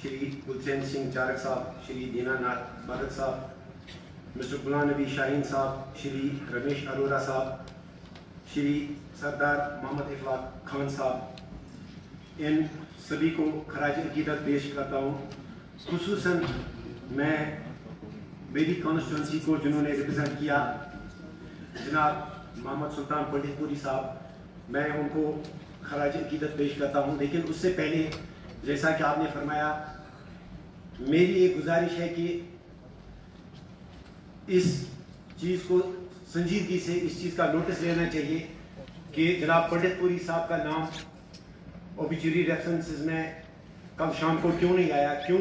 श्री गुलचैन सिंह चारक साहब, श्री दीनानाथ भगत साहब, मिस्टर गुलाम नबी शाहीन साहब, श्री रमेश अरोरा साहब, श्री सरदार मोहम्मद इखलाक खान साहब, इन सभी को खराज अकीदत पेश करता हूँ। खुसूसन मैं मेरी कॉन्स्टिट्यूंसी को जिन्होंने रिप्रेजेंट किया, जनाब मोहम्मद सुल्तान पंडितपुरी साहब, मैं उनको खराज अकीदत पेश करता हूँ। लेकिन उससे पहले जैसा कि आपने फरमाया, मेरी एक गुजारिश है कि इस चीज़ को संजीदगी से इस चीज़ का नोटिस लेना चाहिए कि जनाब पंडितपुरी साहब का नाम ओबिचुरी रेफरेंसेस में कल शाम को क्यों नहीं आया, क्यों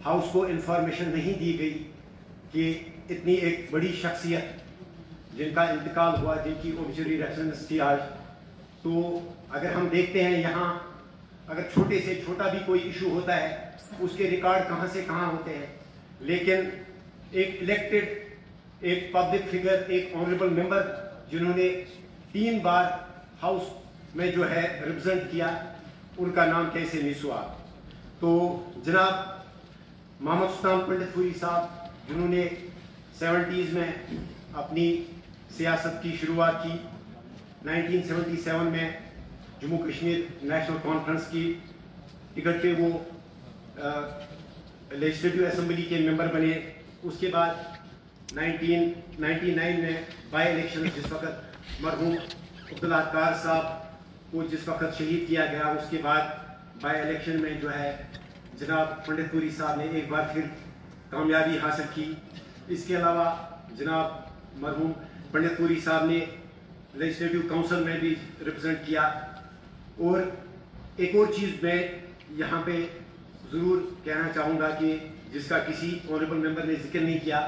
हाउस को इंफॉर्मेशन नहीं दी गई कि इतनी एक बड़ी शख्सियत जिनका इंतकाल हुआ, जिनकी ओबिचुरी रेफरेंस थी आज। तो अगर हम देखते हैं यहाँ, अगर छोटे से छोटा भी कोई इशू होता है उसके रिकॉर्ड कहाँ से कहाँ होते हैं, लेकिन एक इलेक्टेड, एक पब्लिक फिगर, एक ऑनरेबल मेंबर जिन्होंने 3 बार हाउस में जो है रिप्रेजेंट किया, उनका नाम कैसे मिस हुआ। तो जनाब मोहम्मद सुल्तान पंडितपुरी साहब जिन्होंने 70s में अपनी सियासत की शुरुआत की, 1977 में जम्मू कश्मीर नेशनल कॉन्फ्रेंस की टिकट पे वो लेजिस्लेटिव असेंबली के मेंबर बने। उसके बाद 1999 में बाई इलेक्शन, जिस वक्त मरहूम अब्दुल्ला कार साहब को जिस वक्त शहीद किया गया, उसके बाद बाई इलेक्शन में जो है जनाब पंडितपुरी साहब ने एक बार फिर कामयाबी हासिल की। इसके अलावा जनाब मरहूम पंडितपुरी साहब ने लेजिस्लेटिव काउंसिल में भी रिप्रेजेंट किया। और एक और चीज़ मैं यहाँ पे ज़रूर कहना चाहूँगा कि जिसका किसी ऑनरेबल मेंबर ने जिक्र नहीं किया,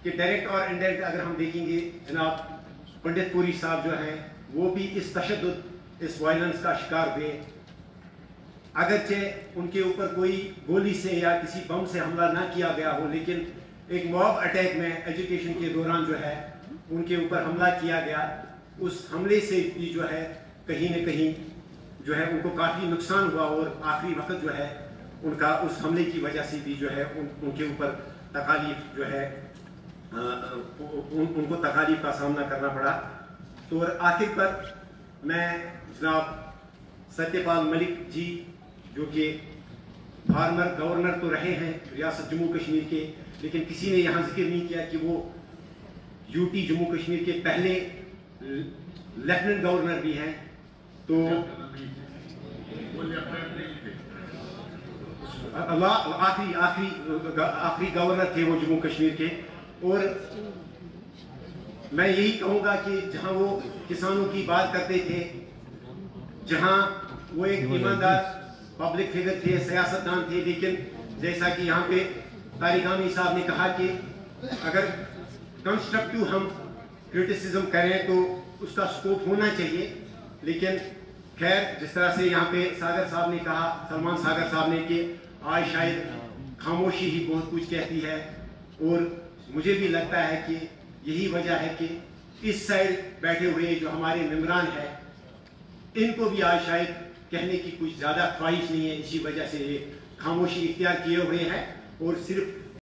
कि डायरेक्ट और इनडायरेक्ट अगर हम देखेंगे, जनाब पंडितपुरी साहब जो हैं वो भी इस तशद्दुद, इस वायलेंस का शिकार हुए। अगरचे उनके ऊपर कोई गोली से या किसी बम से हमला ना किया गया हो, लेकिन एक मॉब अटैक में एजुकेशन के दौरान जो है उनके ऊपर हमला किया गया। उस हमले से भी जो है कहीं न कहीं जो है उनको काफ़ी नुकसान हुआ, और आखिरी वक्त जो है उनका उस हमले की वजह से भी जो है उनके ऊपर तकालीफ जो है उनको तकालीफ का सामना करना पड़ा। तो और आखिर पर मैं जनाब सत्यपाल मलिक जी, जो कि फार्मर गवर्नर तो रहे हैं रियासत जम्मू कश्मीर के, लेकिन किसी ने यहाँ जिक्र नहीं किया कि वो यूटी जम्मू कश्मीर के पहले लेफ्टिनेंट गवर्नर भी हैं। तो आखिरी गवर्नर थे वो जम्मू कश्मीर के। और मैं यही कहूँगा कि जहाँ वो किसानों की बात करते थे, जहाँ वो एक ईमानदार पब्लिक फिगर थे, सियासतदान थे, लेकिन जैसा कि यहाँ पे तारिगामी साहब ने कहा कि अगर कंस्ट्रक्टिव हम क्रिटिसिज्म करें तो उसका स्कोप होना चाहिए। लेकिन खैर, जिस तरह से यहाँ पे सागर साहब ने कहा, सलमान सागर साहब ने, कि आज शायद खामोशी ही बहुत कुछ कहती है। और मुझे भी लगता है कि यही वजह है कि इस साइड बैठे हुए जो हमारे मेंबरान हैं, इनको भी आज शायद कहने की कुछ ज़्यादा ख्वाहिश नहीं है, इसी वजह से ये खामोशी इख्तियार किए हुए हैं और सिर्फ